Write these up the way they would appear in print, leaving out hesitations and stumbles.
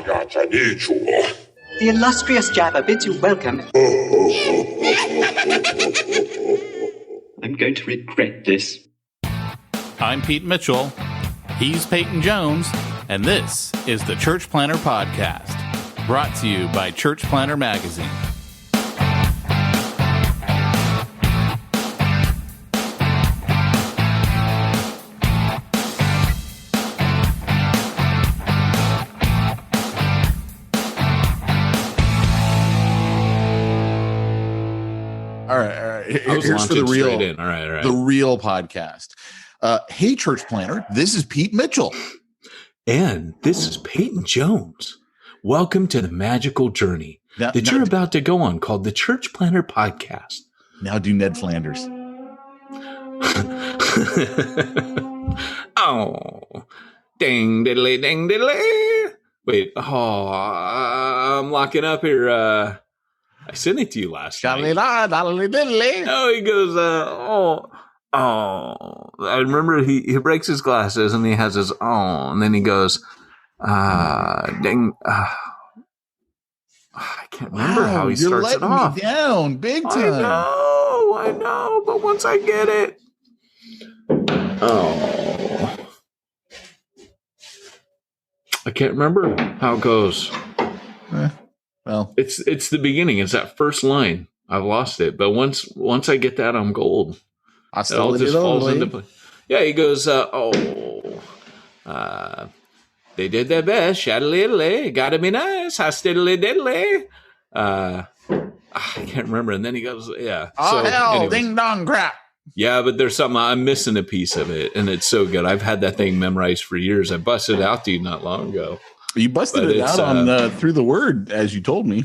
The illustrious Jabba bids you welcome. I'm going to regret this. I'm Pete Mitchell. He's Peyton Jones. And this is the Church Planter Podcast, brought to you by Church Planter Magazine. All right. Here's for the real, all right. The real podcast. Hey, Church Planter, this is Pete Mitchell. And this is Peyton Jones. Welcome to the magical journey that you're about to go on called the Church Planter Podcast. Now do Ned Flanders. Oh, ding diddly, ding diddly. Wait, I'm locking up here. I sent it to you last night. Oh, he goes, I remember he breaks his glasses and he has his and then he goes, ding. I can't remember how he starts it off. Me down big time. I know, but once I get it. I can't remember how it goes. Well, it's the beginning. It's that first line. I've lost it, but once I get that, I'm gold. It all just falls into place. Yeah, he goes, they did their best, shaddily, gotta be nice, hostiddly diddly. I can't remember. And then he goes, yeah. Hell, ding dong crap. Yeah, but there's something, I'm missing a piece of it, and it's so good. I've had that thing memorized for years. I busted it out to you not long ago. You busted it out on through the word, as you told me.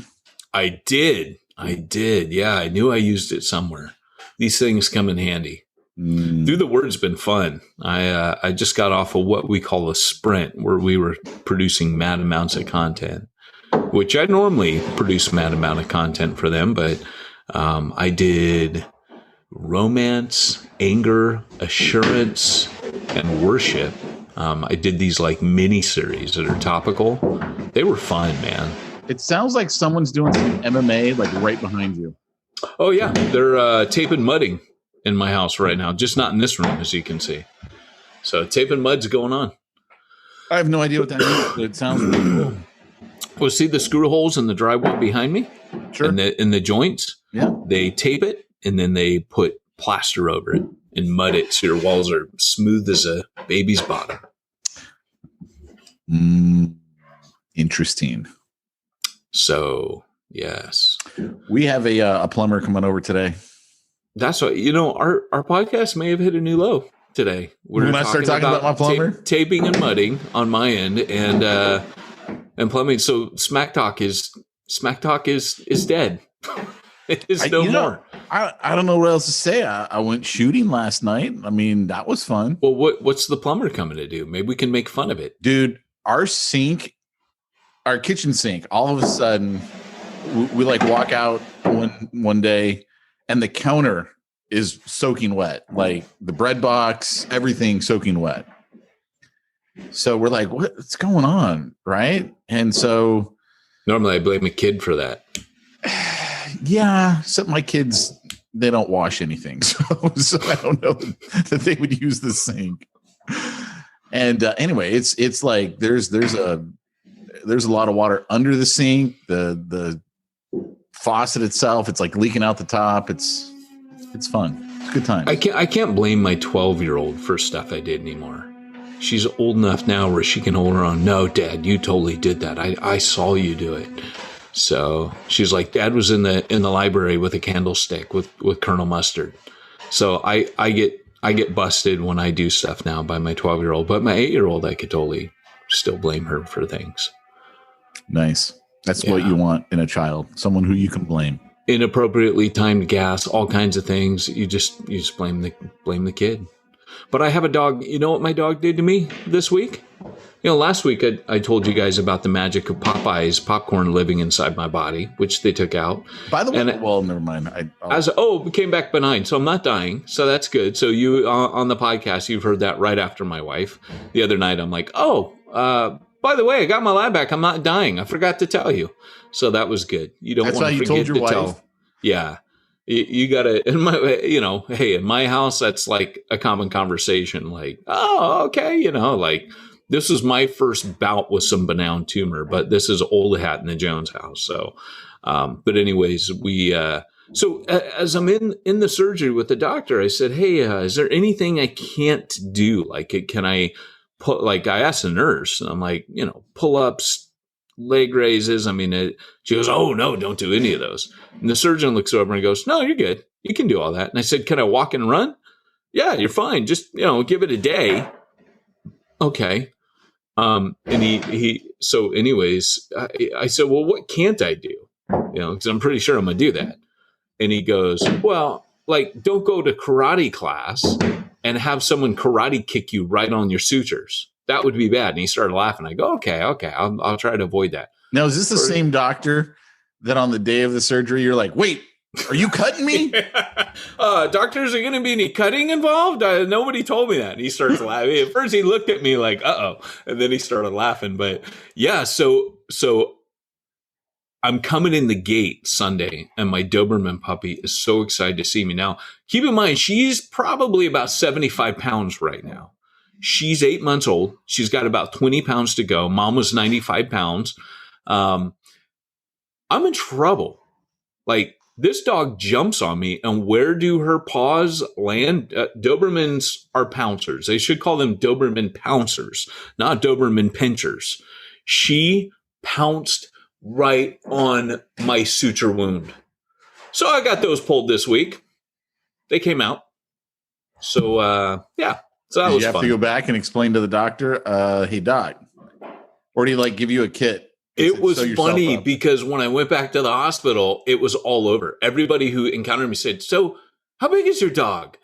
I did. Yeah, I knew I used it somewhere. These things come in handy. Through the word's been fun. I just got off of what we call a sprint, where we were producing mad amounts of content, which I normally produce mad amount of content for them, but I did romance, anger, assurance, and worship. I did these like mini series that are topical. They were fun, man. It sounds like someone's doing some MMA like right behind you. Oh yeah, they're tape and mudding in my house right now, just not in this room, as you can see. So tape and mud's going on. I have no idea what that means, but it sounds really cool. Well, see the screw holes in the drywall behind me? Sure. In the joints? Yeah. They tape it, and then they put plaster over it and mud it so your walls are smooth as a baby's bottom. Interesting. So, yes. We have a plumber coming over today. That's what, our podcast may have hit a new low today. We're going to start talking about my plumber? Taping and mudding on my end and plumbing. So Smack Talk is dead. It is no more. I don't know what else to say. I went shooting last night. I mean, that was fun. Well, what's the plumber coming to do? Maybe we can make fun of it. Dude, our kitchen sink, all of a sudden, we like walk out one day and the counter is soaking wet. Like the bread box, everything soaking wet. So we're like, what's going on? Right. And so normally I blame a kid for that. Yeah. So my kids, they don't wash anything. So I don't know that they would use the sink. And anyway, it's like there's a lot of water under the sink. The faucet itself, it's like leaking out the top. It's fun. It's a good time. I can't blame my 12-year-old for stuff I did anymore. She's old enough now where she can hold her own. No, Dad, you totally did that. I saw you do it. So she's like, Dad was in the library with a candlestick with Colonel Mustard. So I get busted when I do stuff now by my 12-year-old, but my 8-year-old, I could totally still blame her for things. Nice. That's what you want in a child, someone who you can blame. Inappropriately timed gas, all kinds of things. You just blame the kid. But I have a dog. You know what my dog did to me this week? Last week I told you guys about the magic of Popeye's popcorn living inside my body, which they took out. By the way, never mind. It came back benign, so I'm not dying. So that's good. So you on the podcast, you've heard that right after my wife. The other night, I'm like, by the way, I got my lab back. I'm not dying. I forgot to tell you. So that was good. You don't That's want why to you forget told your to wife? tell. Yeah. You got to, hey, in my house, that's like a common conversation. Like, oh, okay. Like this was my first bout with some benign tumor, but this is old hat in the Jones house. So, but anyways, so as I'm in the surgery with the doctor, I said, hey, is there anything I can't do? Like, can I put, like, I asked the nurse, and I'm like, pull-ups, leg raises. I mean, she goes, oh, no, don't do any of those. And the surgeon looks over and goes, no, you're good. You can do all that. And I said, can I walk and run? Yeah, you're fine. Just, give it a day. Okay. And so anyways, I said, well, what can't I do? Because I'm pretty sure I'm going to do that. And he goes, well, like, don't go to karate class and have someone karate kick you right on your sutures. That would be bad. And he started laughing. I go, okay, I'll try to avoid that. Now, is this the same doctor that on the day of the surgery, you're like, wait, are you cutting me? Doctor, is there going to be any cutting involved? Nobody told me that. And he starts laughing. At first, he looked at me like, uh-oh. And then he started laughing. But yeah, so I'm coming in the gate Sunday, and my Doberman puppy is so excited to see me. Now, keep in mind, she's probably about 75 pounds right now. She's 8 months old. She's got about 20 pounds to go. Mom was 95 pounds. I'm in trouble. Like, this dog jumps on me, and where do her paws land? Dobermans are pouncers. They should call them Doberman pouncers, not Doberman pinchers. She pounced right on my suture wound. So I got those pulled this week. They came out. So, yeah. So that was fun. Did you have to go back and explain to the doctor, hey, doc? Or did he, like, give you a kit? It was funny because when I went back to the hospital, it was all over. Everybody who encountered me said, so how big is your dog?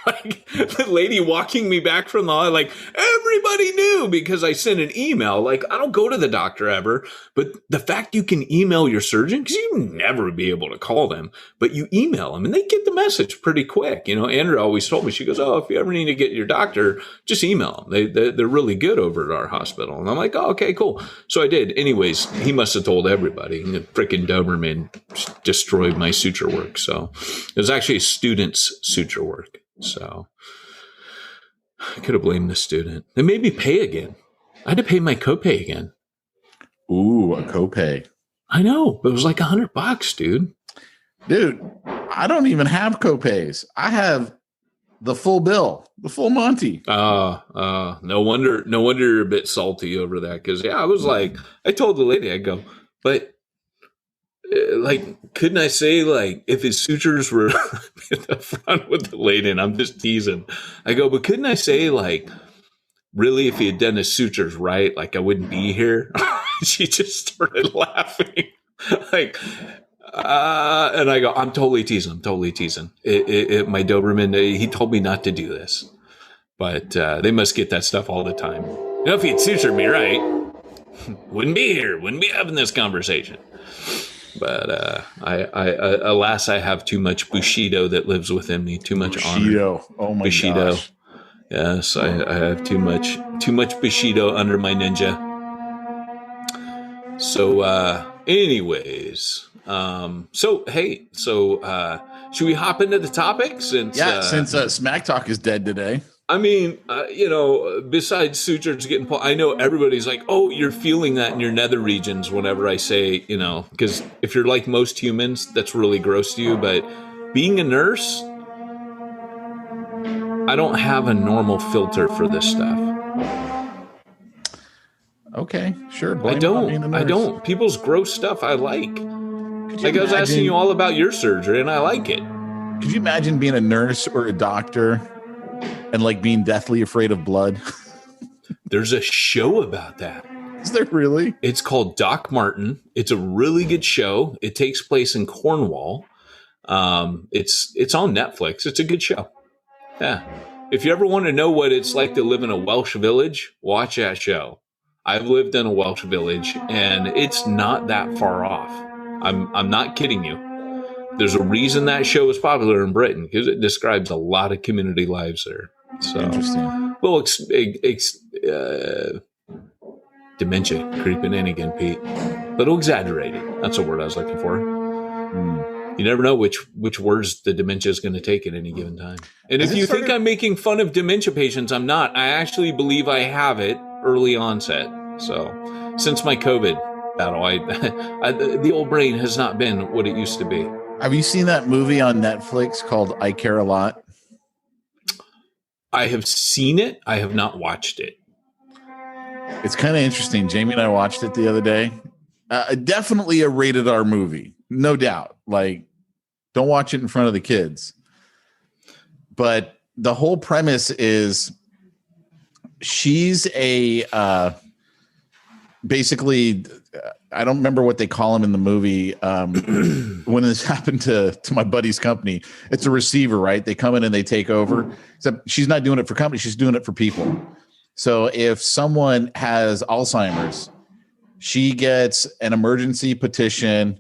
Like, the lady walking me back from the, like, everybody knew because I sent an email. Like, I don't go to the doctor ever, but the fact you can email your surgeon, because you never be able to call them, but you email them and they get the message pretty quick. Andrea always told me, she goes, oh, if you ever need to get your doctor, just email them. They're really good over at our hospital. And I'm like, oh, okay, cool. So I did. Anyways, he must have told everybody. And the freaking Doberman destroyed my suture work. So it was actually a student's suture work. So I could have blamed the student. They made me pay again. I had to pay my copay again. Ooh, a copay. I know, but it was like $100, dude. Dude, I don't even have copays. I have the full bill, the full Monty. No wonder you're a bit salty over that. Because I was like, I told the lady, I go, but like, couldn't I say, like, if his sutures were in the front with the lady, and I'm just teasing, I go, but couldn't I say, like, really, if he had done his sutures right, like, I wouldn't be here? She just started laughing. Like, and I go, I'm totally teasing. My Doberman, he told me not to do this. But they must get that stuff all the time. If he had sutured me right, wouldn't be here, wouldn't be having this conversation. But I alas, I have too much Bushido that lives within me. Too much Bushido. Honor. Oh my Bushido. Gosh. Yes, I have too much Bushido under my ninja. So, anyways, should we hop into the topic? Since Smack Talk is dead today. I mean, besides sutures getting pulled, I know everybody's like, oh, you're feeling that in your nether regions whenever I say, because if you're like most humans, that's really gross to you. But being a nurse, I don't have a normal filter for this stuff. Okay, sure. I don't. People's gross stuff I like. Like, I was asking you all about your surgery, and I like it. Could you imagine being a nurse or a doctor and, like, being deathly afraid of blood? There's a show about that. Is there really? It's called Doc Martin. It's a really good show. It takes place in Cornwall. It's on Netflix. It's a good show. Yeah. If you ever want to know what it's like to live in a Welsh village, watch that show. I've lived in a Welsh village, and it's not that far off. I'm not kidding you. There's a reason that show is popular in Britain, because it describes a lot of community lives there. So, interesting. Well, dementia creeping in again, Pete. Little exaggerated. That's a word I was looking for. You never know which words the dementia is going to take at any given time. And if you think I'm making fun of dementia patients, I'm not. I actually believe I have it early onset. So since my COVID battle, the old brain has not been what it used to be. Have you seen that movie on Netflix called I Care a Lot? I have seen it. I have not watched it. It's kind of interesting. Jamie and I watched it the other day. Definitely a rated R movie, no doubt. Like, don't watch it in front of the kids. But the whole premise is she's basically, I don't remember what they call him in the movie. When this happened to my buddy's company, it's a receiver, right? They come in and they take over. Except she's not doing it for company. She's doing it for people. So if someone has Alzheimer's, she gets an emergency petition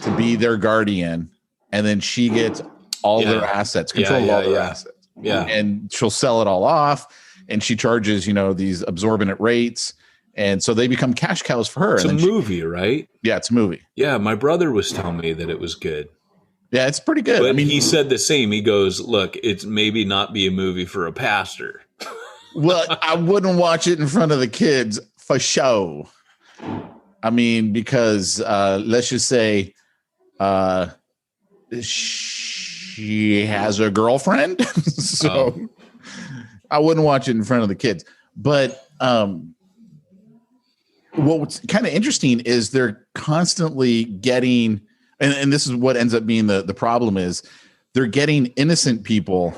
to be their guardian, and then she gets all their assets, control all their assets. Yeah. And she'll sell it all off, and she charges, these absorbent rates. And so they become cash cows for her. It's a movie, right? Yeah, it's a movie. Yeah, my brother was telling me that it was good. Yeah, it's pretty good. But he said the same. He goes, look, it's maybe not be a movie for a pastor. Well, I wouldn't watch it in front of the kids for show. I mean, because let's just say she has a girlfriend. So I wouldn't watch it in front of the kids. But what's kind of interesting is they're constantly getting, and this is what ends up being the problem is they're getting innocent people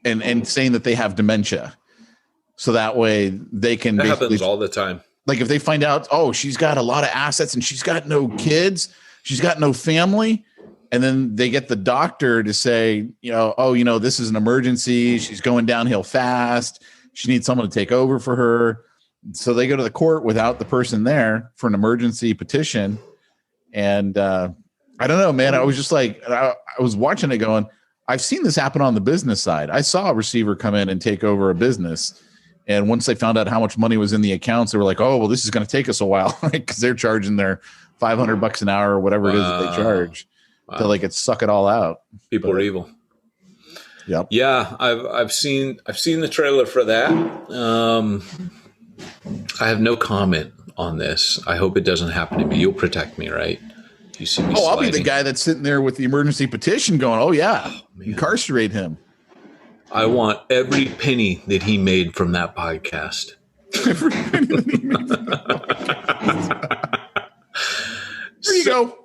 and saying that they have dementia. So that way they can that happens all the time. Like if they find out, oh, she's got a lot of assets and she's got no kids, she's got no family. And then they get the doctor to say, this is an emergency. She's going downhill fast. She needs someone to take over for her. So they go to the court without the person there for an emergency petition. And I don't know, man. I was just like, I was watching it going, I've seen this happen on the business side. I saw a receiver come in and take over a business. And once they found out how much money was in the accounts, they were like, oh, well, this is going to take us a while, right? Because they're charging their $500 an hour or whatever it is that they charge to like suck it all out. People are evil. Yep. Yeah, I've seen the trailer for that. I have no comment on this. I hope it doesn't happen to me. You'll protect me, right? You see me I'll be the guy that's sitting there with the emergency petition going, oh, yeah, incarcerate him. I want every penny that he made from that podcast. Every penny that he made from that podcast. There you go.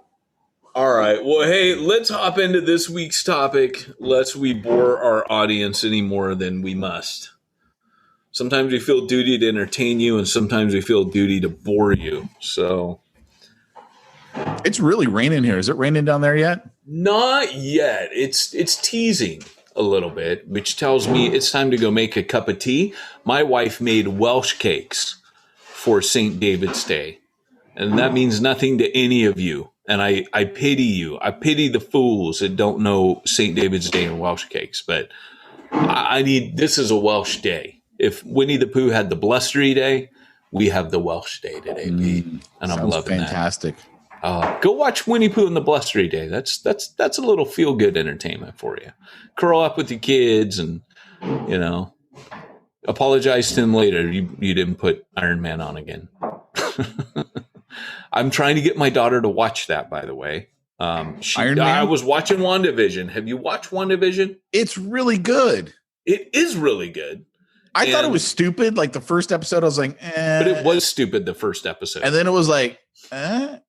All right. Well, hey, let's hop into this week's topic, lest we bore our audience any more than we must. Sometimes we feel duty to entertain you, and sometimes we feel duty to bore you. So it's really raining here. Is it raining down there yet? Not yet. It's teasing a little bit, which tells me it's time to go make a cup of tea. My wife made Welsh cakes for St. David's Day, and that means nothing to any of you. And I pity you. I pity the fools that don't know St. David's Day and Welsh cakes. But this is a Welsh day. If Winnie the Pooh had the blustery day, we have the Welsh day today, Pete. And I'm loving fantastic. That. Go watch Winnie Pooh and the blustery day. That's a little feel good entertainment for you. Curl up with the kids and apologize to them later. You didn't put Iron Man on again. I'm trying to get my daughter to watch that, by the way. Iron Man? I was watching WandaVision. Have you watched WandaVision? It's really good. It is really good. I thought it was stupid. Like the first episode, I was like, But it was stupid, the first episode. And then it was like, you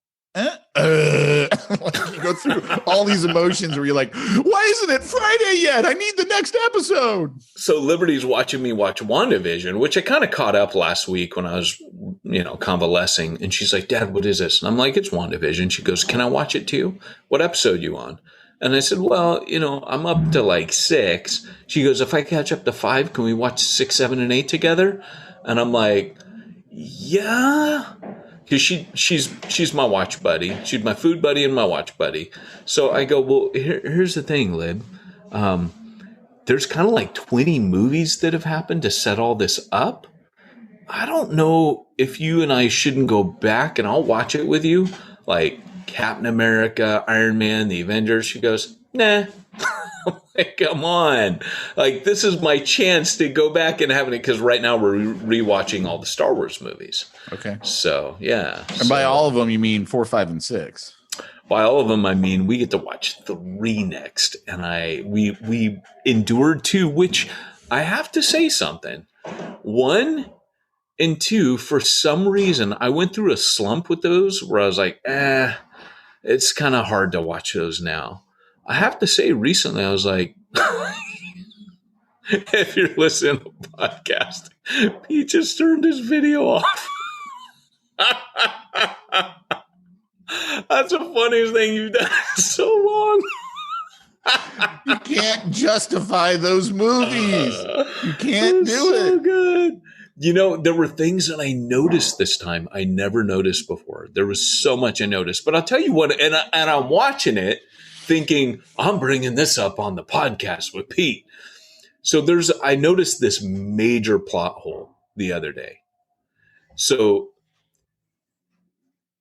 go through all these emotions where you're like, why isn't it Friday yet? I need the next episode. So Liberty's watching me watch WandaVision, which I kind of caught up last week when I was, convalescing. And she's like, Dad, what is this? And I'm like, it's WandaVision. She goes, can I watch it too? What episode you on? And I said, well, I'm up to like 6. She goes, if I catch up to 5, can we watch 6, 7, and 8 together? And I'm like, yeah. Because she's my watch buddy. She's my food buddy and my watch buddy. So I go, well, here's the thing, Lib. There's kind of like 20 movies that have happened to set all this up. I don't know if you and I shouldn't go back and I'll watch it with you. Like Captain America, Iron Man, the Avengers. She goes, nah. Like, come on. Like, this is my chance to go back and have it, because right now we're rewatching all the Star Wars movies. Okay. So, yeah. And by all of them, you mean 4, 5, and 6? By all of them, I mean we get to watch 3 next. And we endured 2, which I have to say something. 1 and 2, for some reason, I went through a slump with those where I was like, it's kind of hard to watch those now. I have to say, recently, I was like, if you're listening to the podcast, Pete just turned his video off. That's the funniest thing you've done in so long. You can't justify those movies. You can't do it. So good. You know, there were things that I noticed this time I never noticed before. There was so much I noticed. But I'll tell you what, and I'm watching it thinking, I'm bringing this up on the podcast with Pete. So I noticed this major plot hole the other day. So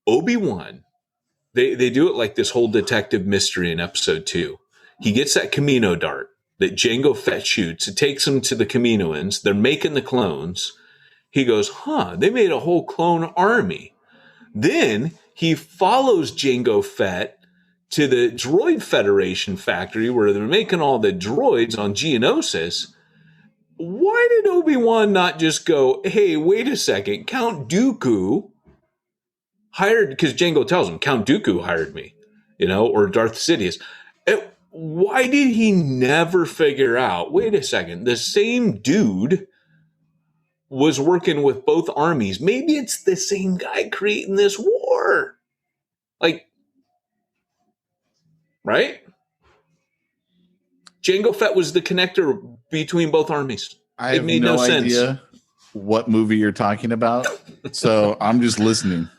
ObiWan, they do it like this whole detective mystery in episode 2. He gets that Camino dart that Jango Fett shoots. It takes him to the Kaminoans. They're making the clones. He goes, they made a whole clone army. Then he follows Jango Fett to the Droid Federation factory where they're making all the droids on Geonosis. Why did Obi-Wan not just go, hey, wait a second, Count Dooku hired, because Jango tells him, Count Dooku hired me, or Darth Sidious. Why did he never figure out, wait a second, the same dude was working with both armies. Maybe it's the same guy creating this war. Like, right? Jango Fett was the connector between both armies. I have no idea what movie you're talking about, so I'm just listening.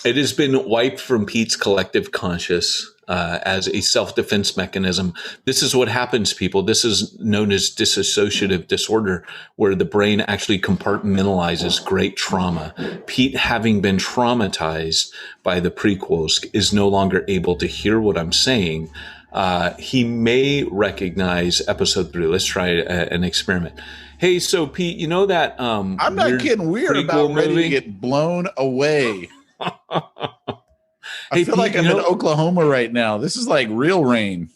It has been wiped from Pete's collective conscious as a self-defense mechanism. This is what happens, people. This is known as dissociative disorder, where the brain actually compartmentalizes great trauma. Pete, having been traumatized by the prequels, is no longer able to hear what I'm saying. He may recognize episode 3. Let's try an experiment. Hey, so Pete, you know that I'm not kidding. We're about ready to get blown away. I feel Pete, like I'm in Oklahoma right now. This is like real rain.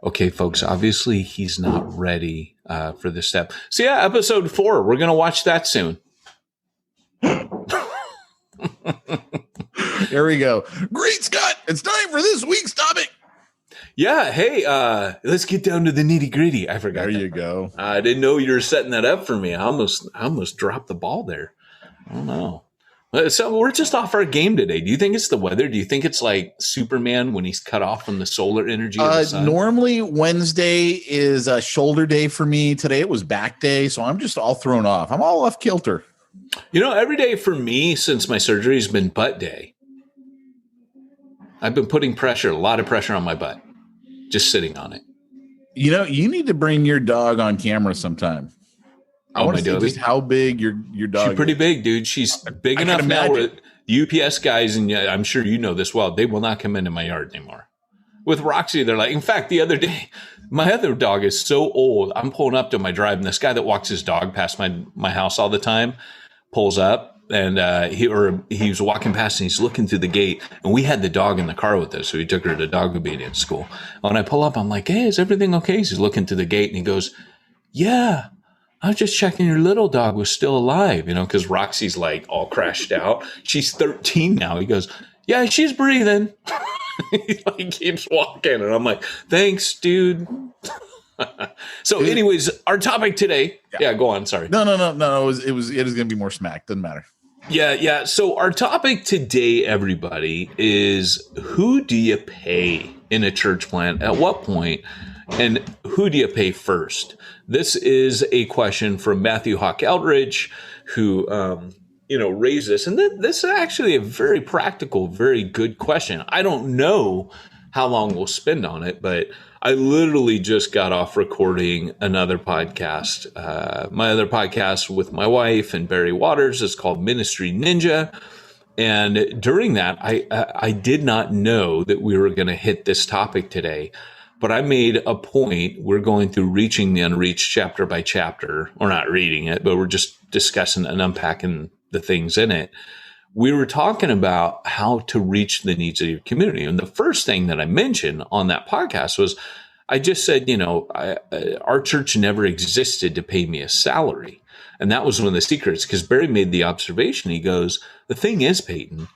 Okay, folks, obviously he's not ready for this step. So yeah, episode 4, we're going to watch that soon. Here we go. Great Scott, it's time for this week's topic. Yeah, hey, let's get down to the nitty gritty. I forgot. There you go. I didn't know you were setting that up for me. I almost dropped the ball there. I don't know. So we're just off our game today. Do you think it's the weather? Do you think it's like Superman when he's cut off from the solar energy of the sun? Normally Wednesday is a shoulder day for me. Today it was back day, so I'm just all thrown off. I'm all off kilter. Every day for me since my surgery has been butt day. I've been putting a lot of pressure on my butt, just sitting on it. You need to bring your dog on camera sometime. I want to see just how big your dog She's pretty big, dude. She's big enough now where the UPS guys, and I'm sure you know this well, they will not come into my yard anymore. With Roxy, they're like, in fact, the other day, my other dog is so old. I'm pulling up to my drive, and this guy that walks his dog past my house all the time pulls up, and he was walking past, and he's looking through the gate, and we had the dog in the car with us, so he took her to dog obedience school. When I pull up, I'm like, hey, is everything okay? He's looking through the gate, and he goes, yeah. I was just checking your little dog was still alive, because Roxy's like all crashed out. She's 13 now. He goes, yeah, she's breathing. He like keeps walking. And I'm like, thanks, dude. So anyways, our topic today. Yeah, go on. Sorry. No. It is going to be more smack. Doesn't matter. Yeah. So our topic today, everybody, is who do you pay in a church plant? At what point? And who do you pay first? This is a question from Matthew Hawk Eldridge, who, raised this. And this is actually a very practical, very good question. I don't know how long we'll spend on it, but I literally just got off recording another podcast. My other podcast with my wife and Barry Waters is called Ministry Ninja. And during that, I did not know that we were going to hit this topic today, but I made a point. We're going through Reaching the Unreached chapter by chapter. We're not reading it, but we're just discussing and unpacking the things in it. We were talking about how to reach the needs of your community. And the first thing that I mentioned on that podcast was I just said, our church never existed to pay me a salary. And that was one of the secrets, because Barry made the observation. He goes, the thing is, Peyton,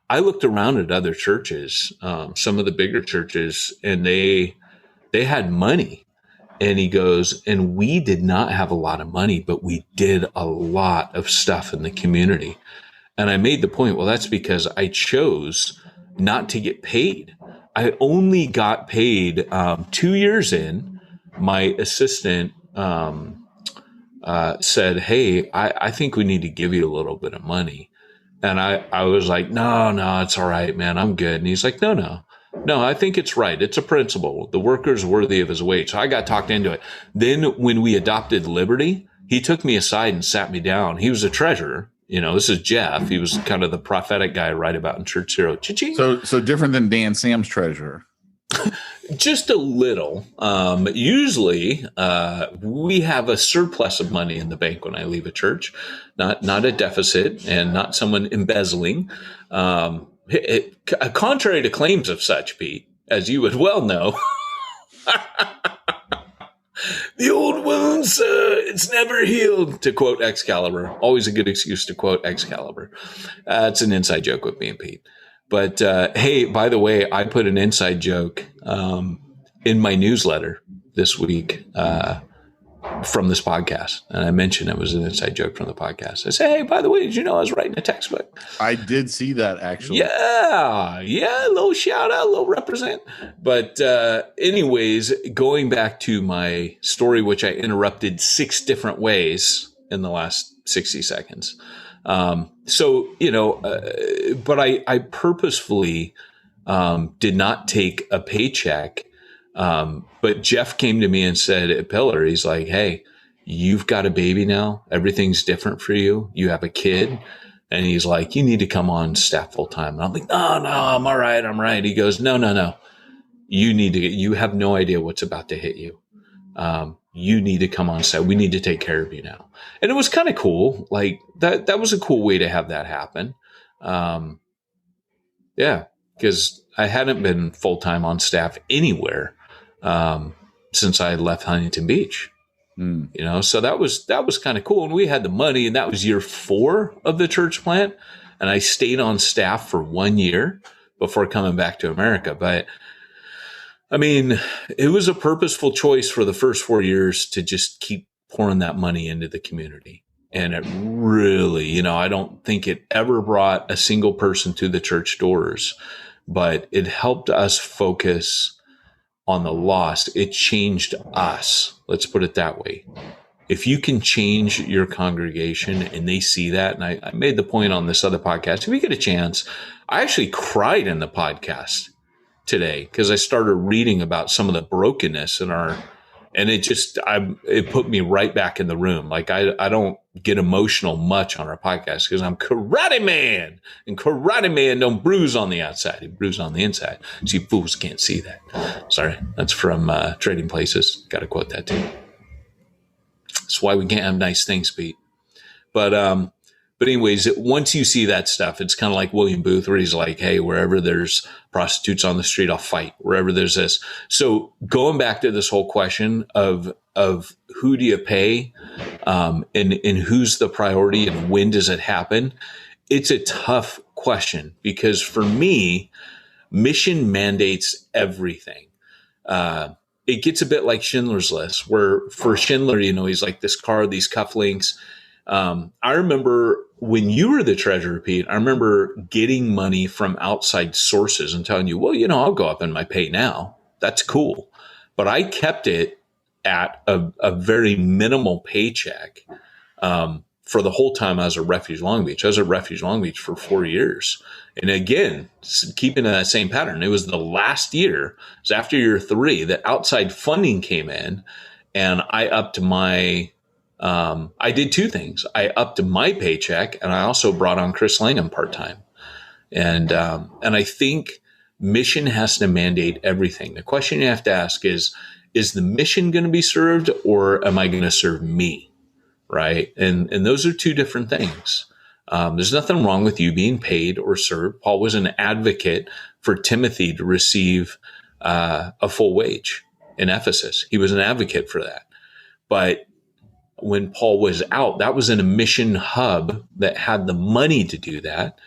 I looked around at other churches, some of the bigger churches, and they had money. And he goes, and we did not have a lot of money, but we did a lot of stuff in the community. And I made the point, well, that's because I chose not to get paid. I only got paid 2 years in. My assistant said, hey, I think we need to give you a little bit of money. And I was like, no, it's all right, man. I'm good. And he's like, no, I think it's right. It's a principle. The worker's worthy of his wage. So I got talked into it. Then when we adopted Liberty, he took me aside and sat me down. He was a treasurer. This is Jeff. He was kind of the prophetic guy I write about in Church Zero. Cha-ching. So different than Dan Sam's treasurer. Just a little. Usually, we have a surplus of money in the bank when I leave a church, not a deficit, and not someone embezzling. Contrary to claims of such, Pete, as you would well know. The old wounds, it's never healed, to quote Excalibur. Always a good excuse to quote Excalibur. It's an inside joke with me and Pete. But hey, by the way, I put an inside joke in my newsletter this week from this podcast. And I mentioned it was an inside joke from the podcast. I said, hey, by the way, did you know I was writing a textbook? I did see that, actually. Yeah, a little shout out, a little represent. But anyways, going back to my story, which I interrupted 6 different ways in the last 60 seconds. But I purposefully did not take a paycheck. But Jeff came to me and said at Pillar, he's like, hey, you've got a baby now. Everything's different for you. You have a kid. And he's like, you need to come on staff full time. And I'm like, no, I'm all right. I'm right. He goes, no. You have no idea what's about to hit you. You need to come on staff. We need to take care of you now. And it was kind of cool. Like that was a cool way to have that happen. Because I hadn't been full time on staff anywhere since I left Huntington Beach. So that was kind of cool. And we had the money, and that was year 4 of the church plant. And I stayed on staff for 1 year before coming back to America. But I mean, it was a purposeful choice for the first 4 years to just keep pouring that money into the community. And it really, I don't think it ever brought a single person to the church doors, but it helped us focus on the lost. It changed us. Let's put it that way. If you can change your congregation and they see that, and I made the point on this other podcast, if you get a chance, I actually cried in the podcast today because I started reading about some of the brokenness in our, and it put me right back in the room. Like I don't get emotional much on our podcast because I'm Karate Man, and Karate Man don't bruise on the outside. He bruises on the inside. See, fools can't see that. Sorry. That's from Trading Places. Got to quote that too. That's why we can't have nice things, Pete. But anyways, once you see that stuff, it's kind of like William Booth, where he's like, hey, wherever there's prostitutes on the street, I'll fight. Wherever there's this. So going back to this whole question of who do you pay, and who's the priority and when does it happen? It's a tough question because for me, mission mandates everything. It gets a bit like Schindler's List, where for Schindler, he's like this car, these cufflinks. I remember when you were the treasurer, Pete, I remember getting money from outside sources and telling you, well, I'll go up in my pay now. That's cool. But I kept it at a very minimal paycheck for the whole time I was at Refuge Long Beach. I was at Refuge Long Beach for 4 years. And again, keeping in that same pattern, it was the last year, it was after year 3 that outside funding came in, and I upped my, I did 2 things. I upped my paycheck, and I also brought on Chris Langham part-time. And I think mission has to mandate everything. The question you have to ask is the mission going to be served, or am I going to serve me? Right. And those are 2 different things. There's nothing wrong with you being paid or served. Paul was an advocate for Timothy to receive a full wage in Ephesus. He was an advocate for that. But when Paul was out, that was in a mission hub that had the money to do that.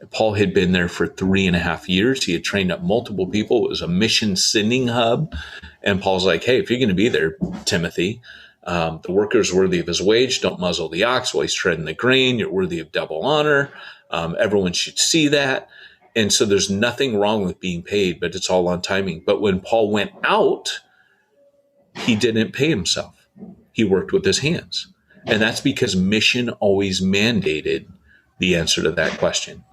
Paul had been there for 3.5 years. He had trained up multiple people. It was a mission sending hub. And Paul's like, hey, if you're going to be there, Timothy, the worker is worthy of his wage. Don't muzzle the ox while he's treading the grain. You're worthy of double honor. Everyone should see that. And so there's nothing wrong with being paid, but it's all on timing. But when Paul went out, he didn't pay himself. He worked with his hands. And that's because mission always mandated the answer to that question.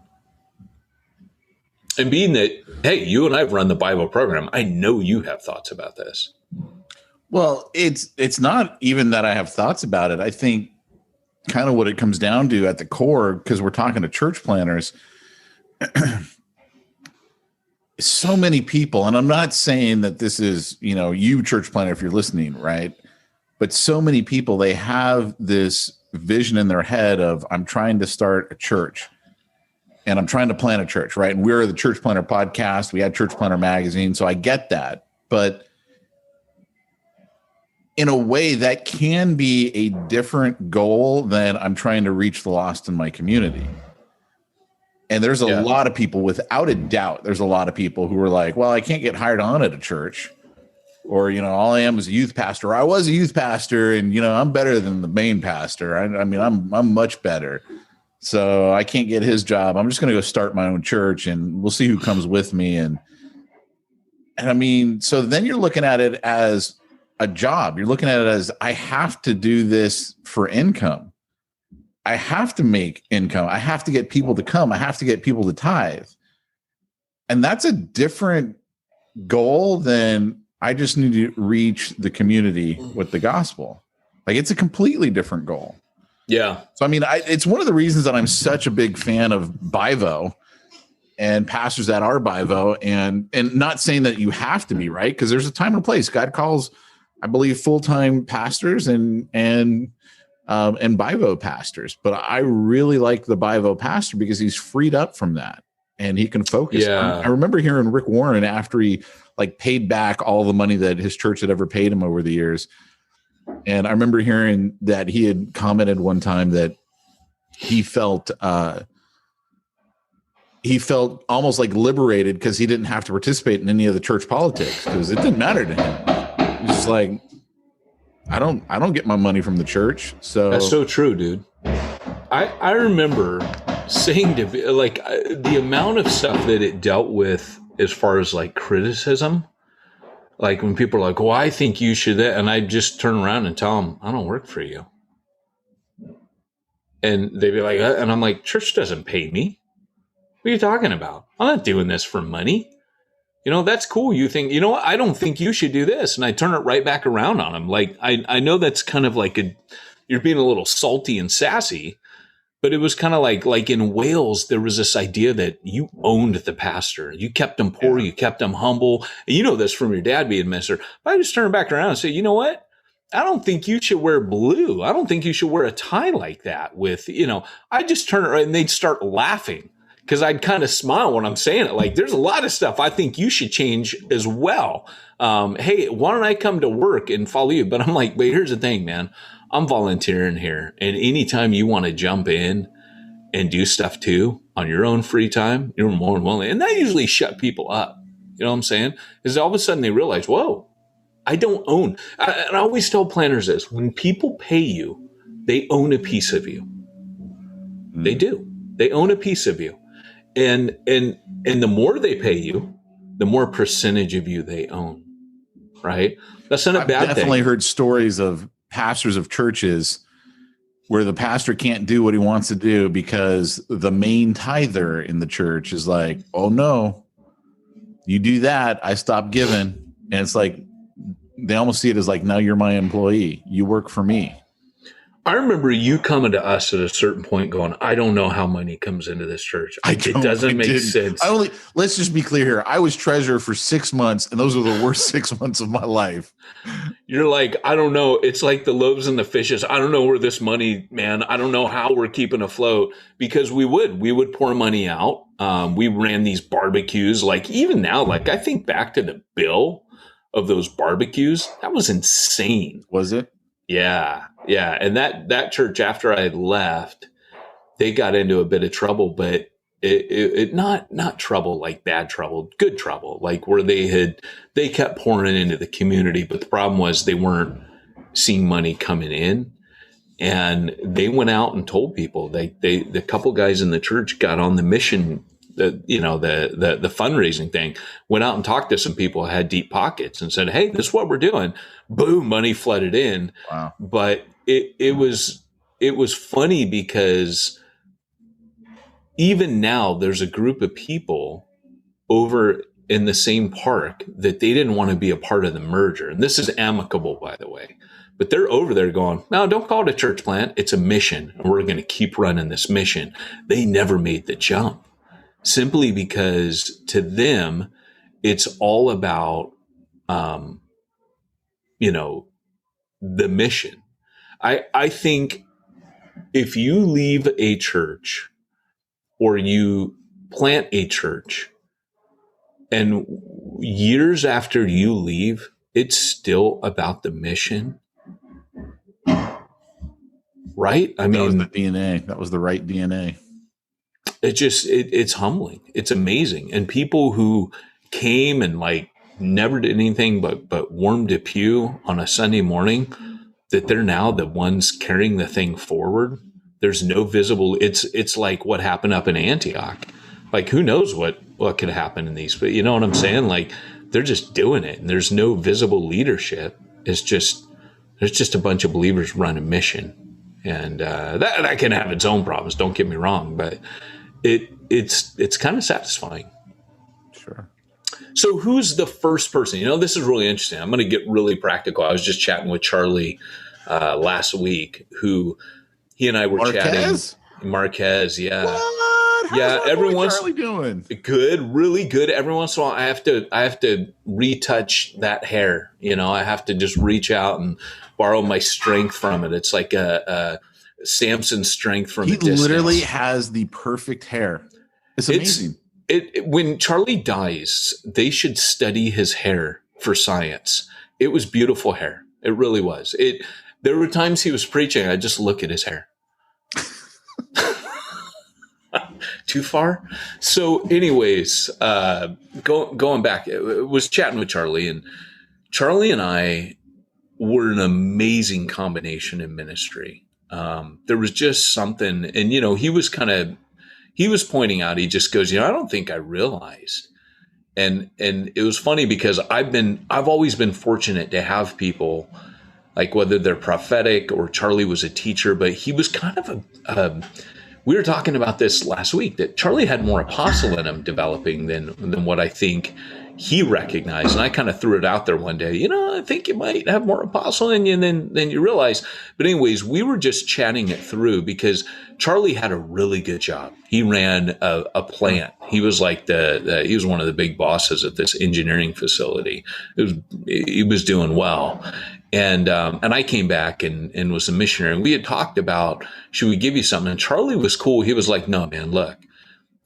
And being that, hey, you and I have run the Bible program, I know you have thoughts about this. Well, it's not even that I have thoughts about it. I think kind of what it comes down to at the core, because we're talking to church planners, so many people, and I'm not saying that this is, you church planner, if you're listening, right? But so many people, they have this vision in their head of, I'm trying to start a church. And I'm trying to plan a church, right? And we're the Church Planner podcast. We had Church Planner magazine. So I get that. But in a way, that can be a different goal than I'm trying to reach the lost in my community. And there's a lot of people, without a doubt, there's a lot of people who are like, well, I can't get hired on at a church. Or, all I am is a youth pastor. I was a youth pastor, and, I'm better than the main pastor. I mean, I'm much better. So I can't get his job. I'm just going to go start my own church, and we'll see who comes with me. And I mean, so then you're looking at it as a job. You're looking at it as, I have to do this for income. I have to make income. I have to get people to come. I have to get people to tithe. And that's a different goal than I just need to reach the community with the gospel. Like, it's a completely different goal. Yeah. So, I mean, it's one of the reasons that I'm such a big fan of BIVO and pastors that are BIVO, and not saying that you have to be, right? Because there's a time and place. God calls, I believe, full-time pastors and BIVO pastors. But I really like the BIVO pastor because he's freed up from that and he can focus. Yeah. I remember hearing Rick Warren after he paid back all the money that his church had ever paid him over the years. And I remember hearing that he had commented one time that he felt almost like liberated because he didn't have to participate in any of the church politics because it didn't matter to him. He's just like, I don't get my money from the church. So that's so true, dude. I remember saying to the amount of stuff that it dealt with as far as criticism. Like when people are like, well, I think you should, and I just turn around and tell them, I don't work for you. And they'd be like, and I'm like, church doesn't pay me. What are you talking about? I'm not doing this for money. That's cool. You think, what? I don't think you should do this. And I turn it right back around on them. I know that's kind of you're being a little salty and sassy, but it was kind of like in Wales, there was this idea that you owned the pastor. You kept him poor. Yeah. You kept him humble. And you know this from your dad being minister. But I just turn it back around and say, you know what? I don't think you should wear blue. I don't think you should wear a tie like that with, I just turn it right and they'd start laughing because I'd kind of smile when I'm saying it. There's a lot of stuff I think you should change as well. Hey, why don't I come to work and follow you? But I'm like, wait, here's the thing, man. I'm volunteering here. And anytime you want to jump in and do stuff too on your own free time, you're more than willing. And that usually shut people up. You know what I'm saying? Because all of a sudden they realize, whoa, I don't own. And I always tell planners this, when people pay you, they own a piece of you. Mm-hmm. They do. They own a piece of you. And the more they pay you, the more percentage of you they own. Right? That's not a bad thing. I've definitely heard stories of pastors of churches where the pastor can't do what he wants to do because the main tither in the church is like, oh no, you do that, I stop giving. And it's like, they almost see it as like, now you're my employee. You work for me. I remember you coming to us at a certain point going, I don't know how money comes into this church. It doesn't make sense. Let's just be clear here. I was treasurer for 6 months, and those were the worst 6 months of my life. You're like, I don't know. It's like the loaves and the fishes. I don't know where this money, man. I don't know how we're keeping afloat, because we would pour money out. We ran these barbecues. Like even now, like I think back to the bill of those barbecues. That was insane. Was it? Yeah. Yeah. And that church, after I left, they got into a bit of trouble, but it not trouble, like bad trouble, good trouble, like where they kept pouring into the community. But the problem was they weren't seeing money coming in, and they went out and told people. The couple guys in the church got on the mission, the fundraising thing, went out and talked to some people who had deep pockets and said, hey, this is what we're doing. Boom, money flooded in. Wow. But it was funny because even now there's a group of people over in the same park that they didn't want to be a part of the merger. And this is amicable, by the way. But they're over there going, no, don't call it a church plant. It's a mission. And we're going to keep running this mission. They never made the jump, simply because to them, it's all about, the mission. I think if you leave a church or you plant a church and years after you leave, it's still about the mission. Right? I mean, that was the DNA. That was the right DNA. It's humbling. It's amazing. And people who came and like never did anything but warmed a pew on a Sunday morning, that they're now the ones carrying the thing forward. There's no visible, it's like what happened up in Antioch. Like who knows what could happen in these, but you know what I'm saying? Like they're just doing it and there's no visible leadership. There's just a bunch of believers running mission. And that can have its own problems, don't get me wrong, but it's kind of satisfying. Sure. So who's the first person? This is really interesting. I'm going to get really practical. I was just chatting with Charlie last week, who he and I were chatting. Marquez, yeah. What? How's everyone's Charlie doing? Good, really good. Every once in a while, I have to retouch that hair. I have to just reach out and borrow my strength from it. It's like a Samson's strength from a distance. He literally has the perfect hair. It's amazing. When Charlie dies, they should study his hair for science. It was beautiful hair. It really was. There were times he was preaching, I just look at his hair. Too far? So anyways, going back, I was chatting with Charlie, and Charlie and I were an amazing combination in ministry. There was just something, and he was pointing out, he just goes, I don't think I realized. And it was funny because I've always been fortunate to have people, like whether they're prophetic or Charlie was a teacher, but he was kind of we were talking about this last week, that Charlie had more apostle in him developing than what I think he recognized. And I kind of threw it out there one day, I think you might have more apostle in you than you realize. But anyways, we were just chatting it through because Charlie had a really good job. He ran a plant. He was like he was one of the big bosses at this engineering facility. He was doing well. And I came back and was a missionary, and we had talked about, should we give you something? And Charlie was cool. He was like, no, man, look,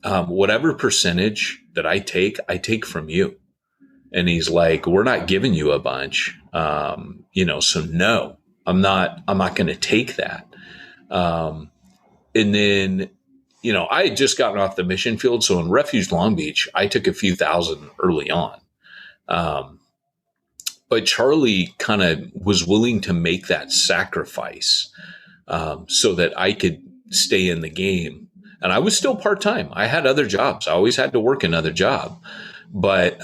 whatever percentage that I take from you. And he's like, we're not giving you a bunch. So no, I'm not going to take that. And then, I had just gotten off the mission field. So in Refuge Long Beach, I took a few thousand early on. But Charlie kind of was willing to make that sacrifice so that I could stay in the game. And I was still part-time. I had other jobs. I always had to work another job. But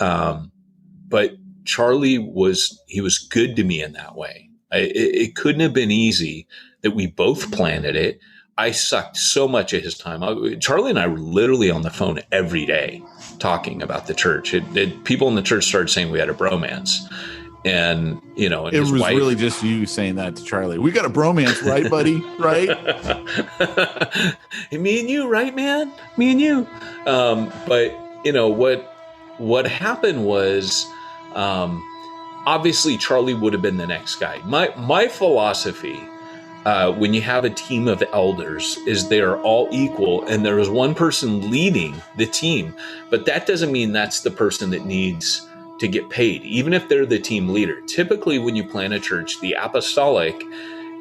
Charlie was good to me in that way. It couldn't have been easy that we both planted it. I sucked so much of his time. Charlie and I were literally on the phone every day talking about the church. People in the church started saying we had a bromance. And, you know, and it his was wife, really just you saying that to Charlie. We got a bromance, right, buddy? Right? Me and you, right, man? Me and you. But, you know, what happened was, obviously Charlie would have been the next guy. My philosophy, when you have a team of elders, is they are all equal and there is one person leading the team, but that doesn't mean that's the person that needs to get paid, even if they're the team leader. Typically, when you plant a church, the apostolic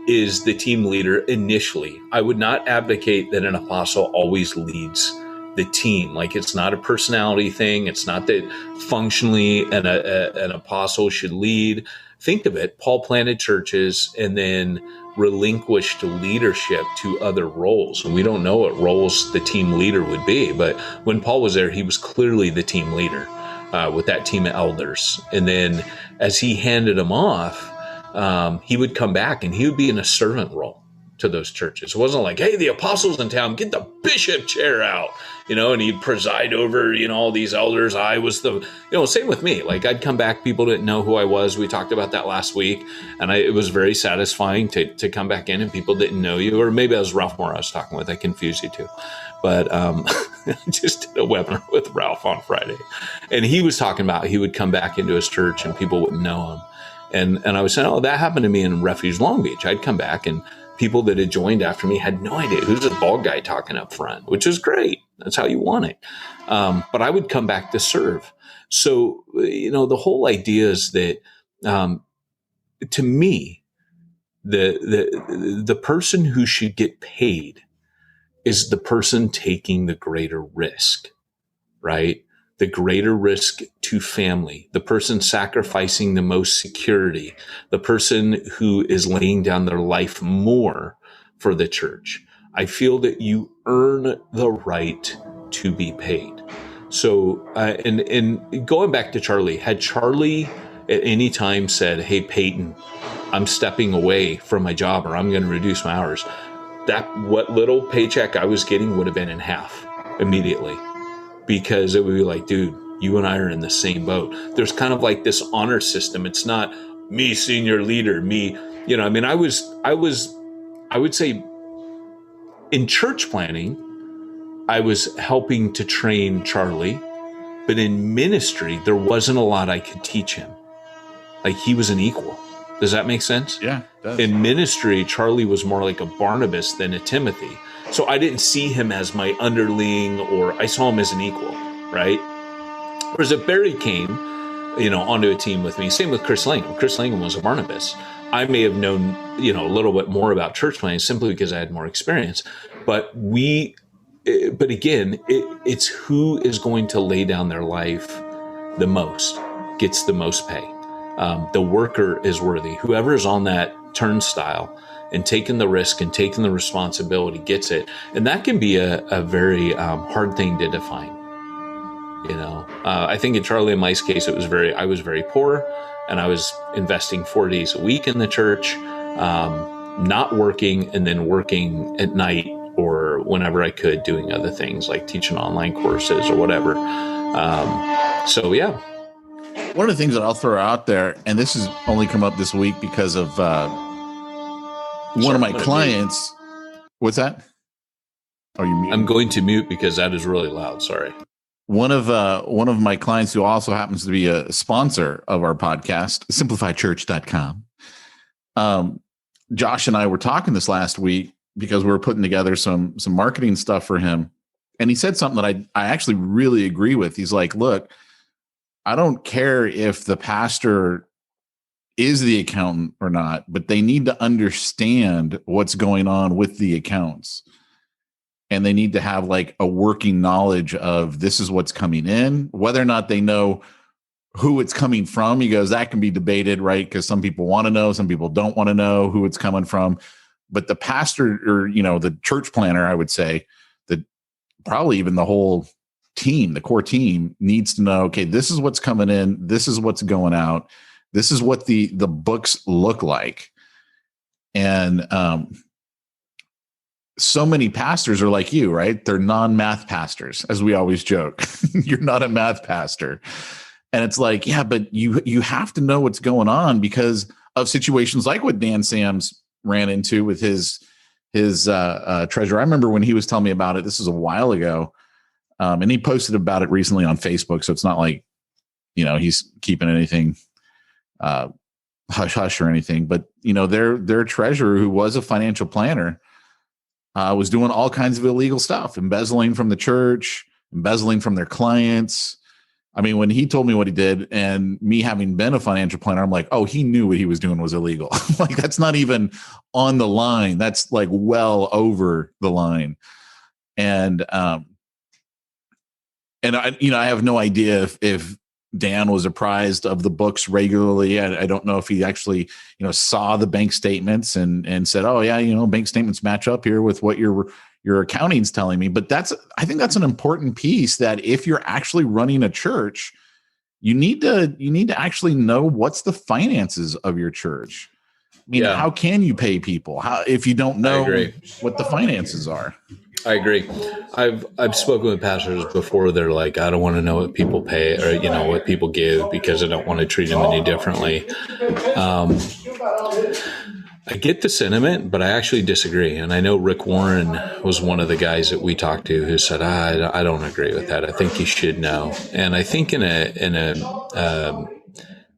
is the team leader initially. I would not advocate that an apostle always leads the team. Like, it's not a personality thing. It's not that functionally an apostle should lead. Think of it. Paul planted churches and then relinquished leadership to other roles. And we don't know what roles the team leader would be. But when Paul was there, he was clearly the team leader with that team of elders. And then as he handed them off, he would come back and he would be in a servant role to those churches. It wasn't like, hey, the apostle's in town, get the bishop chair out, you know, and he'd preside over, you know, all these elders. I was the, you know, same with me. Like, I'd come back, people didn't know who I was. We talked about that last week. And it was very satisfying to come back in and people didn't know you. Or maybe I was Ralph Moore I was talking with. I confused you too. But I just did a webinar with Ralph on Friday. And he was talking about he would come back into his church and people wouldn't know him. And I was saying, oh, that happened to me in Refuge Long Beach. I'd come back and people that had joined after me had no idea who's this bald guy talking up front, which is great. That's how you want it. But I would come back to serve. So, you know, the whole idea is that, to me, the person who should get paid is the person taking the greater risk, right? The greater risk to family, the person sacrificing the most security, the person who is laying down their life more for the church. I feel that you earn the right to be paid. So, and going back to Charlie, had Charlie at any time said, hey, Peyton, I'm stepping away from my job or I'm going to reduce my hours, that what little paycheck I was getting would have been in half immediately. Because it would be like, dude, you and I are in the same boat. There's kind of like this honor system. It's not me, senior leader, me, you know, I mean, I would say in church planning, I was helping to train Charlie, but in ministry, there wasn't a lot I could teach him. Like, he was an equal. Does that make sense? Yeah. It does. In ministry, Charlie was more like a Barnabas than a Timothy. So I didn't see him as my underling, or I saw him as an equal, right? Whereas if Barry came, you know, onto a team with me, same with Chris Langham. Chris Langham was a Barnabas. I may have known, you know, a little bit more about church planning simply because I had more experience. But again, it's who is going to lay down their life the most, gets the most pay. The worker is worthy. Whoever is on that turnstile and taking the risk and taking the responsibility gets it. And that can be a very hard thing to define. You know, I think in Charlie and Mike's case, I was very poor and I was investing 4 days a week in the church, not working and then working at night or whenever I could doing other things like teaching online courses or whatever. So, yeah. One of the things that I'll throw out there, and this has only come up this week because of one of my clients. What's that? Are you muted? I'm going to mute because that is really loud. Sorry. One of my clients who also happens to be a sponsor of our podcast, simplifychurch.com. Josh and I were talking this last week because we were putting together some marketing stuff for him. And he said something that I actually really agree with. He's like, look, I don't care if the pastor is the accountant or not, but they need to understand what's going on with the accounts. And they need to have like a working knowledge of this is what's coming in, whether or not they know who it's coming from. He goes, that can be debated, right? Because some people want to know, some people don't want to know who it's coming from. But the pastor, or, you know, the church planner, I would say that probably even the whole team, the core team, needs to know, okay, this is what's coming in. This is what's going out. This is what the books look like. And so many pastors are like you, right? They're non-math pastors, as we always joke. You're not a math pastor. And it's like, yeah, but you have to know what's going on because of situations like what Dan Sams ran into with his treasurer. I remember when he was telling me about it. This was a while ago, and he posted about it recently on Facebook. So it's not like, he's keeping anything hush hush or anything. But their treasurer, who was a financial planner, was doing all kinds of illegal stuff, embezzling from the church, embezzling from their clients. I mean, when he told me what he did, and me having been a financial planner, I'm like, oh, he knew what he was doing was illegal. Like, that's not even on the line. That's like well over the line. And I have no idea if Dan was apprised of the books regularly. I don't know if he actually, saw the bank statements and said, oh yeah, bank statements match up here with what your accounting's telling me. But I think that's an important piece, that if you're actually running a church, you need to actually know what's the finances of your church. I mean, how can you pay people if you don't know what the finances are? I agree. I've spoken with pastors before. They're like, I don't want to know what people pay or, what people give because I don't want to treat them any differently. I get the sentiment, but I actually disagree. And I know Rick Warren was one of the guys that we talked to who said, I don't agree with that. I think you should know. And I think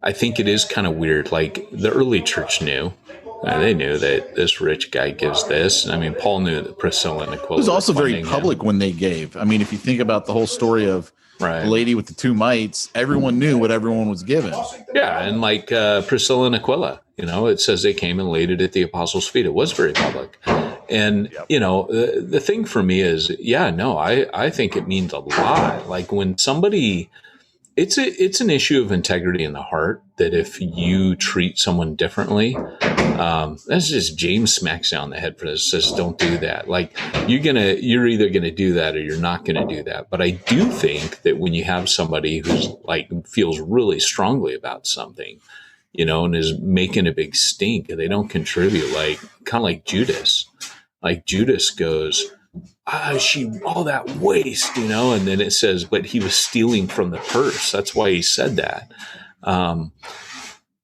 I think it is kind of weird. Like the early church knew. They knew that this rich guy gives this. I mean, Paul knew that Priscilla and Aquila. It was also very public when they gave. I mean, if you think about the whole story of the lady with the 2 mites, everyone knew what everyone was given. Yeah, and like Priscilla and Aquila, it says they came and laid it at the apostles' feet. It was very public. And, the thing for me is, I think it means a lot. Like when somebody... It's an issue of integrity in the heart that if you treat someone differently, that's just James smacks you on the head for this. Says don't do that. Like you're either gonna do that or you're not gonna do that. But I do think that when you have somebody who's like feels really strongly about something, and is making a big stink and they don't contribute, like kind of like Judas. Like Judas goes, all that waste, and then it says, but he was stealing from the purse. That's why he said that.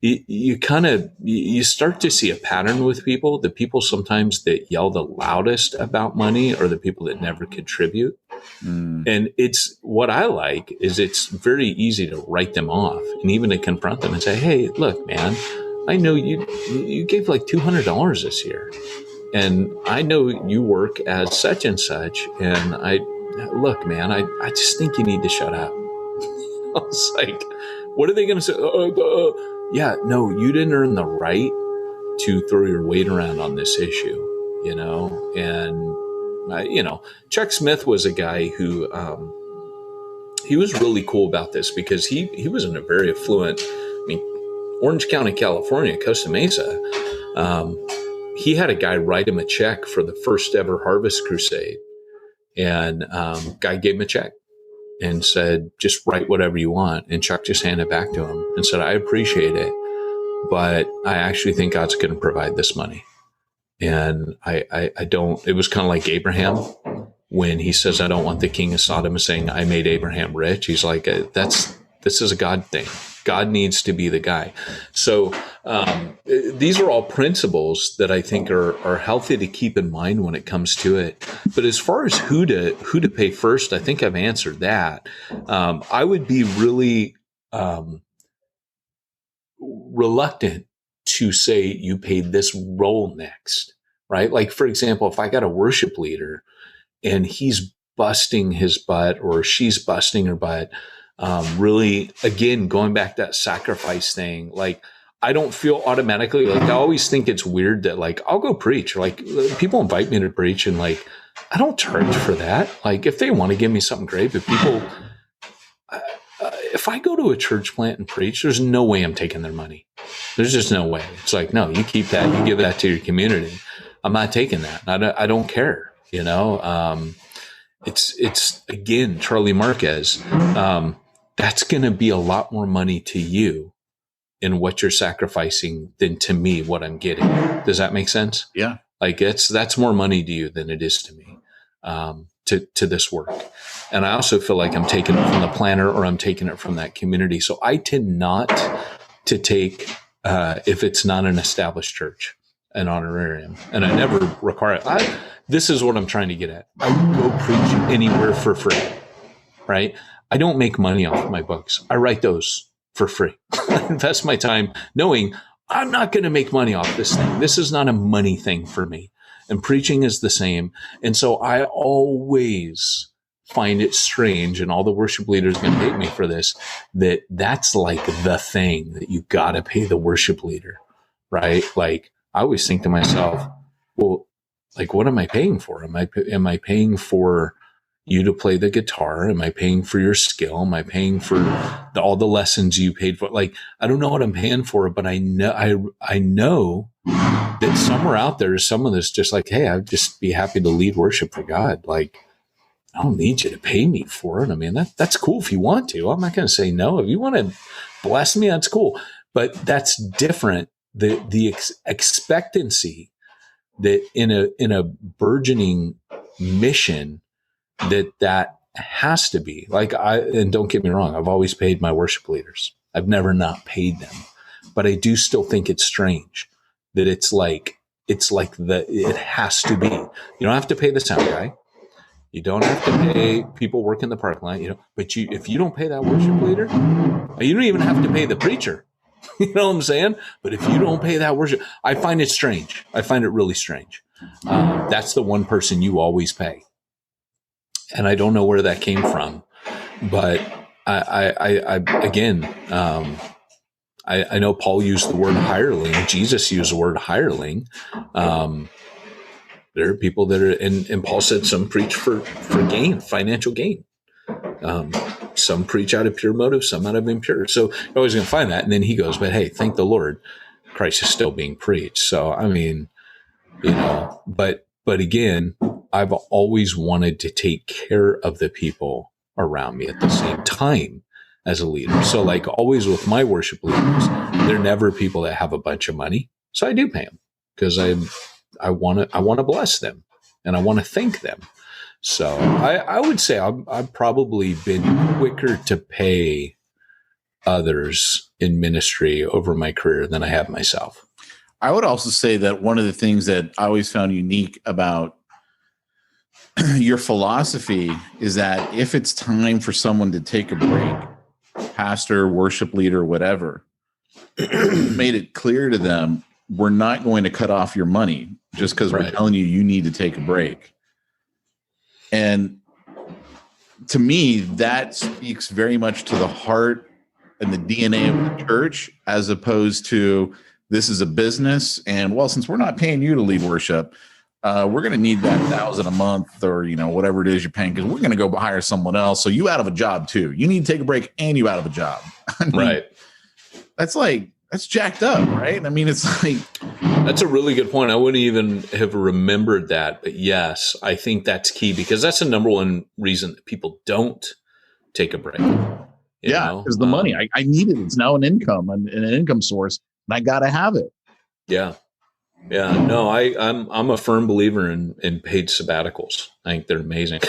You start to see a pattern with people. The people sometimes that yell the loudest about money are the people that never contribute. And it's what I like is it's very easy to write them off and even to confront them and say, hey, look, man, I know you gave like $200 this year. And I know you work as such and such. And look, man, I just think you need to shut up. I was like, what are they going to say? Yeah, no, you didn't earn the right to throw your weight around on this issue, And, Chuck Smith was a guy who, he was really cool about this because he was in a very affluent, Orange County, California, Costa Mesa. He had a guy write him a check for the first ever Harvest Crusade. And guy gave him a check and said, just write whatever you want. And Chuck just handed it back to him and said, I appreciate it, but I actually think God's going to provide this money. And I don't, it was kind of like Abraham when he says, I don't want the king of Sodom saying, I made Abraham rich. He's like, this is a God thing. God needs to be the guy. So these are all principles that I think are healthy to keep in mind when it comes to it. But as far as who to pay first, I think I've answered that. I would be really reluctant to say you paid this role next, right? Like, for example, if I got a worship leader and he's busting his butt or she's busting her butt, really, again, going back to that sacrifice thing, like I don't feel automatically like I always think it's weird that like I'll go preach, or like people invite me to preach and like I don't charge for that. Like if they want to give me something great, but people, if I go to a church plant and preach, there's no way I'm taking their money. There's just no way. It's like, no, you keep that, you give that to your community. I'm not taking that. I don't care. It's again, Charlie Marquez. That's going to be a lot more money to you in what you're sacrificing than to me what I'm getting. Does that make sense? Yeah. Like that's more money to you than it is to me, to this work. And I also feel like I'm taking it from the planner or I'm taking it from that community. So I tend not to take, if it's not an established church, an honorarium, and I never require it. This is what I'm trying to get at. I go preach anywhere for free, right? I don't make money off my books. I write those for free. I invest my time knowing I'm not going to make money off this thing. This is not a money thing for me. And preaching is the same. And so I always find it strange, and all the worship leaders are going to hate me for this, that's like the thing that you got to pay the worship leader, right? Like I always think to myself, well, like, what am I paying for? Am I paying for you to play the guitar? Am I paying for your skill? Am I paying for all the lessons you paid for? Like, I don't know what I'm paying for, but I know that somewhere out there is someone that's just like, hey, I'd just be happy to lead worship for God. Like, I don't need you to pay me for it. I mean, that's cool if you want to. I'm not going to say no. If you want to bless me, that's cool. But that's different. The expectancy that in a burgeoning mission, that has to be like, and don't get me wrong, I've always paid my worship leaders. I've never not paid them, but I do still think it's strange that it has to be. You don't have to pay the sound guy. You don't have to pay people working the parking lot, but if you don't pay that worship leader, you don't even have to pay the preacher. You know what I'm saying? But if you don't pay that worship, I find it strange. I find it really strange. That's the one person you always pay. And I don't know where that came from, but I know Paul used the word hireling. Jesus used the word hireling. There are people that are, and Paul said some preach for gain, financial gain. Some preach out of pure motive, some out of impure. So you're always going to find that. And then he goes, but hey, thank the Lord, Christ is still being preached. So, I mean, but again, I've always wanted to take care of the people around me at the same time as a leader. So like always with my worship leaders, they're never people that have a bunch of money. So I do pay them because I want to bless them and I want to thank them. So I would say I've probably been quicker to pay others in ministry over my career than I have myself. I would also say that one of the things that I always found unique about your philosophy is that if it's time for someone to take a break, pastor, worship leader, whatever, you made it clear to them, we're not going to cut off your money just because we're telling you need to take a break. And to me, that speaks very much to the heart and the DNA of the church, as opposed to this is a business. And well, since we're not paying you to lead worship, we're going to need that $1,000 a month or, whatever it is you're paying, because we're going to go hire someone else. So you out of a job too. You need to take a break and you out of a job. I mean, right. That's jacked up, right? I mean, it's like. That's a really good point. I wouldn't even have remembered that. But yes, I think that's key because that's the number one reason that people don't take a break. Because the money, I need it. It's now an income and an income source. And I got to have it. Yeah. Yeah, no, I'm a firm believer in paid sabbaticals. I think they're amazing.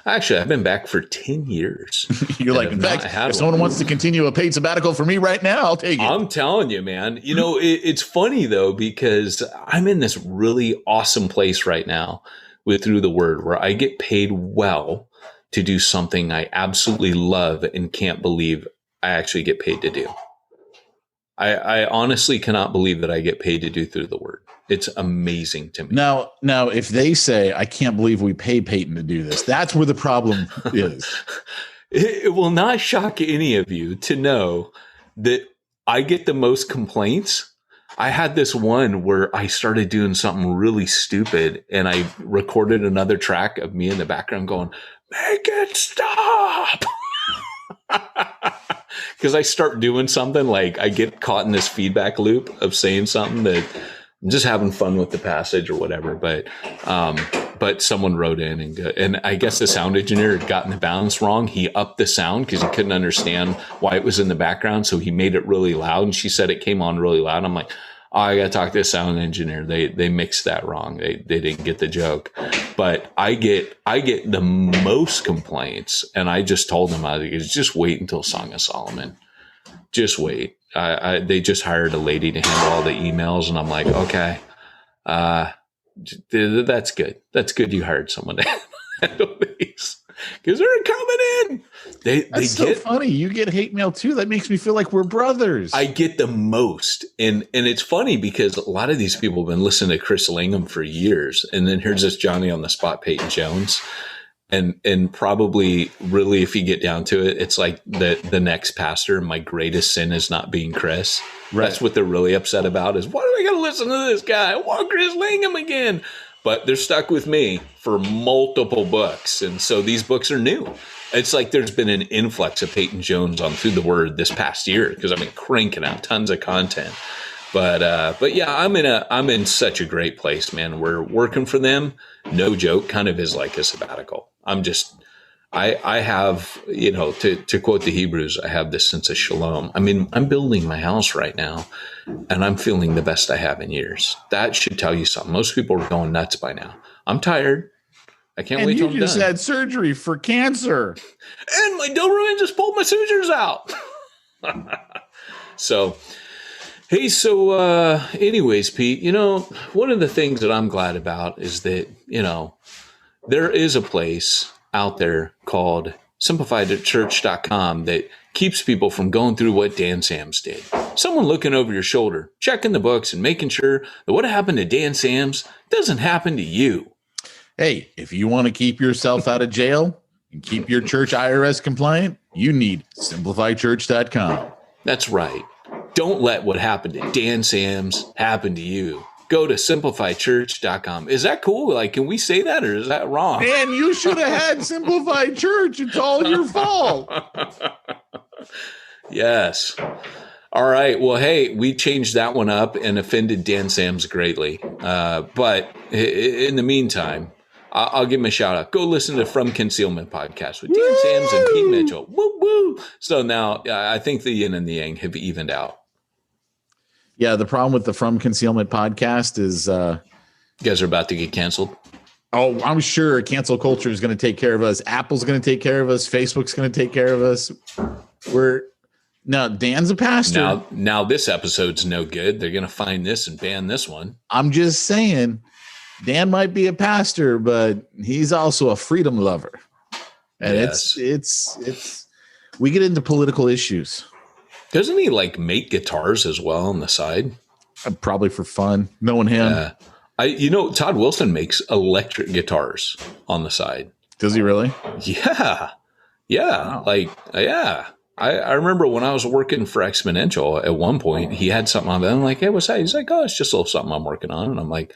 Actually, I've been back for 10 years. You're like, in fact, if someone wants to continue a paid sabbatical for me right now, I'll take it. I'm telling you, man. It's funny though, because I'm in this really awesome place right now with Through the Word where I get paid well to do something I absolutely love and can't believe I actually get paid to do. I honestly cannot believe that I get paid to do Through the Word. It's amazing to me. Now, if they say, I can't believe we pay Peyton to do this, that's where the problem is. It will not shock any of you to know that I get the most complaints. I had this one where I started doing something really stupid and I recorded another track of me in the background going, make it stop. Because I start doing something like I get caught in this feedback loop of saying something that I'm just having fun with the passage or whatever. But but someone wrote in and I guess the sound engineer had gotten the balance wrong. He upped the sound because he couldn't understand why it was in the background. So he made it really loud. And she said it came on really loud. I'm like, oh, I got to talk to the sound engineer. They mixed that wrong. They didn't get the joke. But I get the most complaints. And I just told them, I was just wait until Song of Solomon. Just wait. They just hired a lady to handle all the emails. And I'm like, okay. That's good. That's good. You hired someone to handle these because they're coming in. That's so funny. You get hate mail too. That makes me feel like we're brothers. I get the most, and it's funny because a lot of these people have been listening to Chris Lingham for years, and then here's this Johnny on the spot, Peyton Jones, and probably really, if you get down to it, it's like the next pastor. My greatest sin is not being Chris. Right. That's what they're really upset about is, why do I got to listen to this guy? I want Chris Lingham again. But they're stuck with me for multiple books. And so these books are new. It's like there's been an influx of Peyton Jones on Through the Word this past year because I've been cranking out tons of content. But yeah, I'm in such a great place, man. We're working for them. No joke, kind of is like a sabbatical. I have, to quote the Hebrews, I have this sense of shalom. I mean, I'm building my house right now, and I'm feeling the best I have in years. That should tell you something. Most people are going nuts by now. I'm tired. I can't wait till I'm done. You just had surgery for cancer. And my Doberman just pulled my sutures out. Anyways, Pete, one of the things that I'm glad about is that, there is a place out there called simplifiedchurch.com that keeps people from going through what Dan Sams did. Someone looking over your shoulder, checking the books and making sure that what happened to Dan Sams doesn't happen to you. Hey, if you want to keep yourself out of jail and keep your church IRS compliant, you need simplifiedchurch.com. That's right. Don't let what happened to Dan Sams happen to you. Go to simplifiedchurch.com. Is that cool? Like, can we say that or is that wrong? Man, you should have had Simplified Church. It's all your fault. Yes. All right. Well, hey, we changed that one up and offended Dan Sams greatly. But in the meantime, I'll give him a shout out. Go listen to From Concealment podcast with Dan Sams and Pete Mitchell. Woo, woo. So now I think the yin and the yang have evened out. Yeah, the problem with the From Concealment podcast is you guys are about to get canceled. Oh, I'm sure cancel culture is going to take care of us. Apple's going to take care of us. Facebook's going to take care of us. Dan's a pastor. Now this episode's no good. They're going to find this and ban this one. I'm just saying, Dan might be a pastor, but he's also a freedom lover. And yes. it's we get into political issues. Doesn't he make guitars as well on the side? Probably for fun. Knowing him. Todd Wilson makes electric guitars on the side. Does he really? Yeah. Yeah. Wow. I remember when I was working for Exponential at one point, he had something on it. I'm like, hey, what's that? He's like, oh, it's just a little something I'm working on. And I'm like,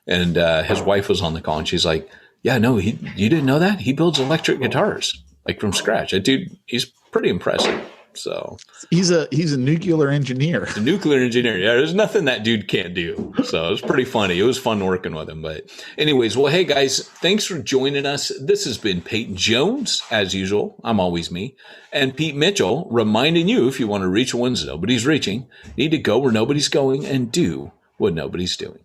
and his wife was on the call and she's like, yeah, no, you didn't know that? He builds electric guitars from scratch. That dude, he's pretty impressive. So he's a nuclear engineer. A nuclear engineer. Yeah, there's nothing that dude can't do. So it was pretty funny. It was fun working with him. But anyways, well, hey guys, thanks for joining us. This has been Peyton Jones, as usual. I'm always me. And Pete Mitchell reminding you, if you want to reach ones nobody's reaching, need to go where nobody's going and do what nobody's doing.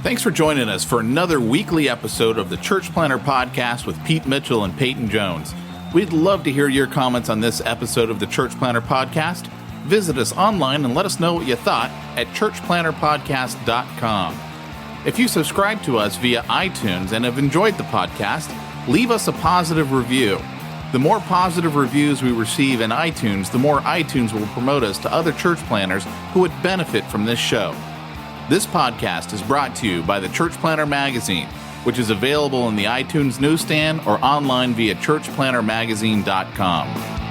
Thanks for joining us for another weekly episode of the Church Planter Podcast with Pete Mitchell and Peyton Jones. We'd love to hear your comments on this episode of the Church Planter Podcast. Visit us online and let us know what you thought at churchplanterpodcast.com. If you subscribe to us via iTunes and have enjoyed the podcast, leave us a positive review. The more positive reviews we receive in iTunes, the more iTunes will promote us to other church planners who would benefit from this show. This podcast is brought to you by the Church Planter Magazine, which is available in the iTunes newsstand or online via churchplantermagazine.com.